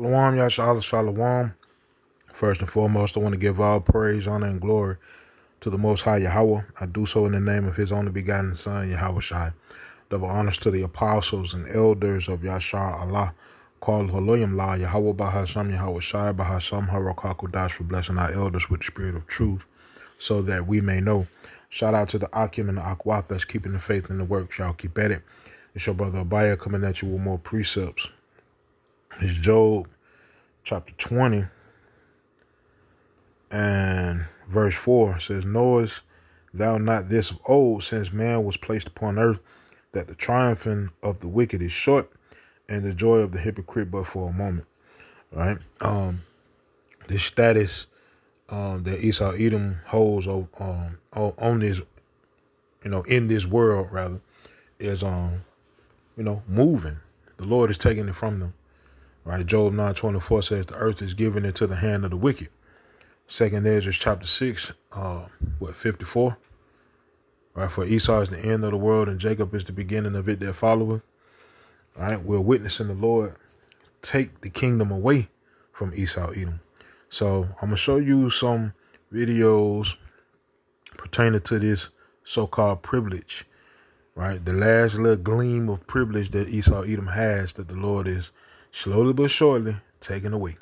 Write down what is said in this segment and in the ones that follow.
Shalom, Yashala, Shalom. First and foremost, I want to give all praise, honor, and glory to the Most High Yahweh. I do so in the name of His only begotten Son, Yahweh Shai. Double honors to the apostles and elders of Yashar Allah, called Haloyim La, Yahweh Bahasham, Yahweh Shai, Bahasham, Harakakudash, for blessing our elders with the spirit of truth, so that we may know. Shout out to the Akim and the Akwaf that's keeping the faith in the work. Y'all keep at it. It's your brother Abaya coming at you with more precepts. It's Job chapter 20 and verse 4 says, Knowest thou not this of old, since man was placed upon earth, that the triumphing of the wicked is short, and the joy of the hypocrite but for a moment. Right? This status that Esau Edom holds on this, in this world rather, is moving. The Lord is taking it from them. Right? Job 9:24 says the earth is given into the hand of the wicked. Second Ezra chapter 6, 54. Right, for Esau is the end of the world, and Jacob is the beginning of it that followeth. Right, we're witnessing the Lord take the kingdom away from Esau Edom. So I'm gonna show you some videos pertaining to this so-called privilege. Right, the last little gleam of privilege that Esau Edom has, that the Lord is slowly but surely taking away.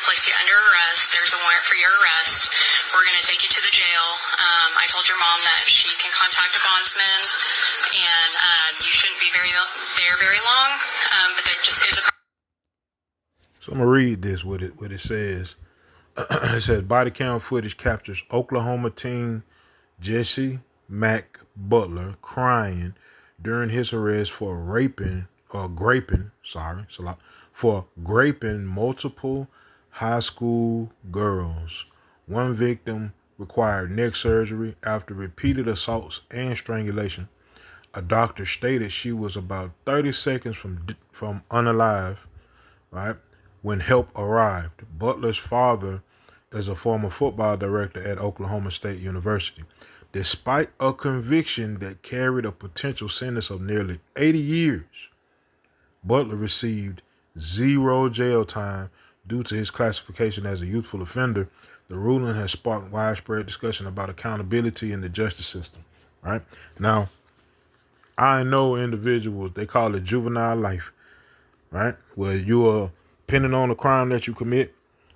Place you under arrest. There's a warrant for your arrest. We're going to take you to the jail. I told your mom that she can contact a bondsman, and you shouldn't be there very long, but there just is a... So I'm going to read this, what it says. It says, body cam footage captures Oklahoma teen Jesse Mack Butler crying during his arrest for graping multiple high school girls. One victim required neck surgery after repeated assaults and strangulation. A doctor stated she was about 30 seconds from unalive, right, when help arrived. Butler's father is a former football director at Oklahoma State University. Despite a conviction that carried a potential sentence of nearly 80 years, Butler received 0 jail time due to his classification as a youthful offender. The ruling has sparked widespread discussion about accountability in the justice system. Right? Now, I know individuals, they call it juvenile life, right? Where you are, depending on the crime that you commit,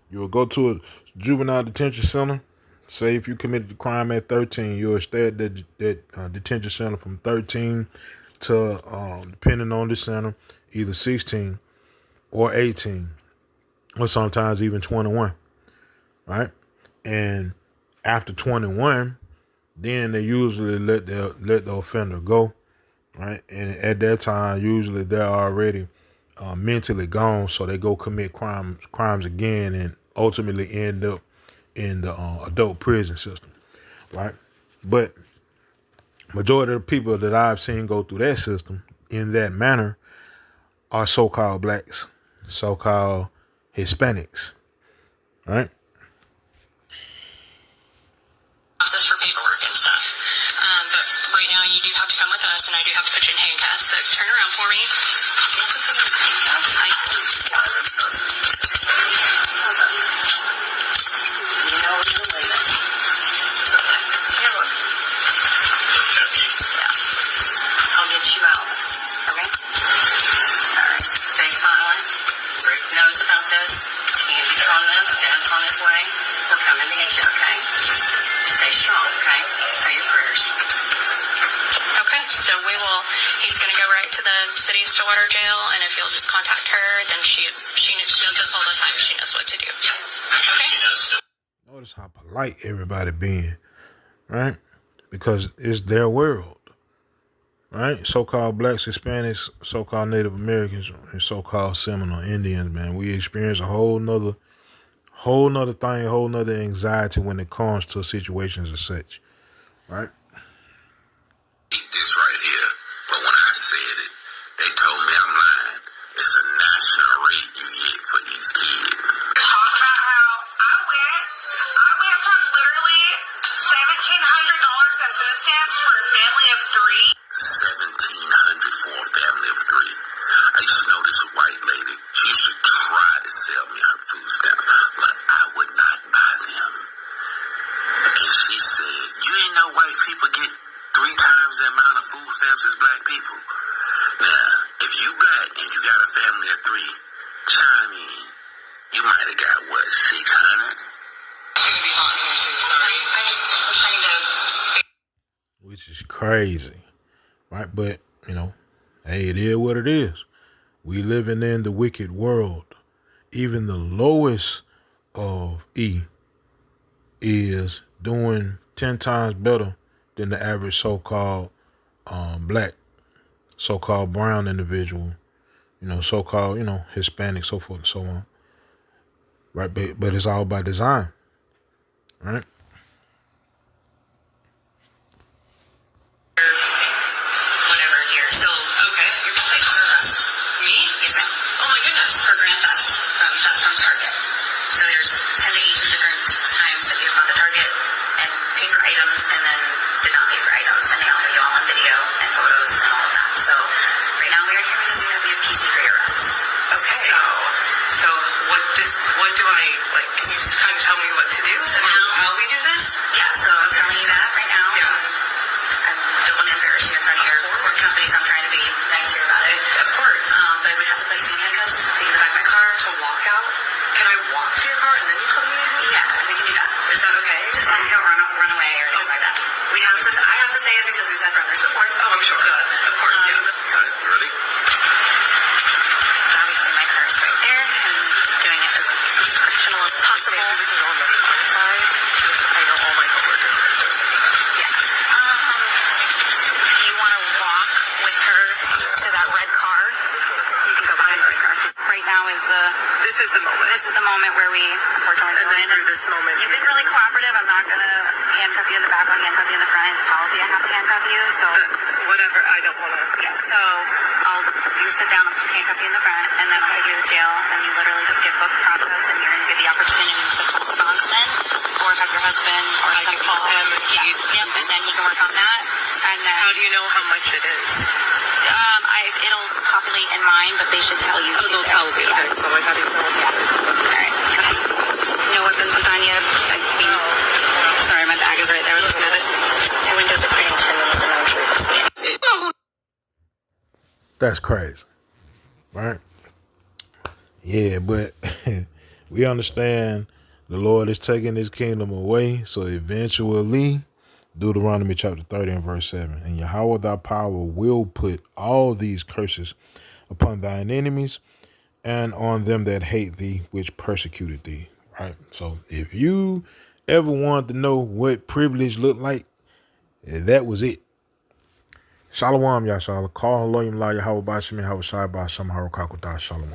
you'll go to a juvenile detention center. Say if you committed the crime at 13, you'll stay at that detention center from 13 to, depending on the center, either 16 or 18, or sometimes even 21, right? And after 21, then they usually let the offender go, right? And at that time, usually they're already mentally gone, so they go commit crimes again, and ultimately end up in the adult prison system, right? But majority of the people that I've seen go through that system in that manner are so-called blacks, so-called Hispanics, right? Process for paperwork and stuff. But right now you do have to come with us, and I do have to put you in handcuffs. So turn around for me. I'll get you out. Okay? All right. Stay silent. Rick knows about this. Candy's on this. Dad's on his way. We're coming to get you, okay? Stay strong, okay? Say your prayers. Okay, so he's going to go right to the City Stillwater jail, and if you'll just contact her, then she does this all the time. She knows what to do. Okay? Notice how polite everybody being, right? Because it's their world, right? So-called blacks, Hispanics, so-called Native Americans, and so-called Seminole Indians, man. We experience a whole nother thing, whole nother anxiety when it comes to situations as such, right? This right here, but when I said it, they told me I'm lying. It's a national rate you get for these kids. You might have got, what, 600? It's gonna be hot in here soon, sorry. I'm trying to... Which is crazy, right? But, you know, hey, it is what it is. We living in the wicked world. Even the lowest of E is doing 10 times better than the average so-called black, so-called brown individual, you know, so-called, you know, Hispanic, so forth and so on. Right? But it's all by design. Right? Whatever here. So, okay, you're placed under arrest. Me? Yes, ma'am. Oh my goodness. For grand theft from Target. So there's 10 to 18 different times that you've gone to Target and paid for items and then did not pay for items. And they all have you all on video and photos and all of that. So right now we are here because we have a PC for your arrest. Okay. So what do I, like, can you just kind of tell me what to do? So how we do this? Yeah, so I'm telling you that right now. Yeah. I don't want to embarrass you in front of your court company, so I'm trying to be nice here about it. Of course. But I would have to place you in handcuffs, be in the back of my car. To walk out? Can I walk to your car and then you put me in? Yeah, we can do that. Is that okay? Just as long as you don't run away or anything like that. I have to say it because we've had brothers before. Oh, I'm sure. So, of course, yeah. All right, you ready? Obviously, my car is right there, and doing it as professional as possible. Maybe we can go on the front side, because I know all my coworkers are doing it. Yeah. You want to walk with her to that red car? You can go behind the red car. Right now is This is the moment. this is the moment where we unfortunately And go then in. through this moment, You've been really cooperative. I'm not gonna handcuff you in the back. I'll handcuff you in the front. It's policy. I have to handcuff you. So whatever, I don't want to. yeah. So you sit down. I'll handcuff you in the front, and then I'll take you to jail. And you literally just get booked, processed, and you're gonna get the opportunity to call the bondsman or have your husband or I can call him and yep, and then he can work on that. And then How do you know how much it is? it'll populate in mine, but they should tell you. Oh, they'll tell me. Yeah. Okay, so I gotta know. Alright. No weapons on you. Sorry, my bag is right there. Let's move it. My windows are pretty tinted, so no intruders. That's crazy. Right? Yeah, but we understand the Lord is taking his kingdom away. So eventually, Deuteronomy chapter 30 and verse 7, and Yahweh thy power will put all these curses upon thine enemies and on them that hate thee, which persecuted thee. Right? So if you ever wanted to know what privilege looked like, that was it. Shalom, Yashala. Call Elohim La Yahweh Bashim Yahweh Shai Ba Sham Harakakutah. Shalom.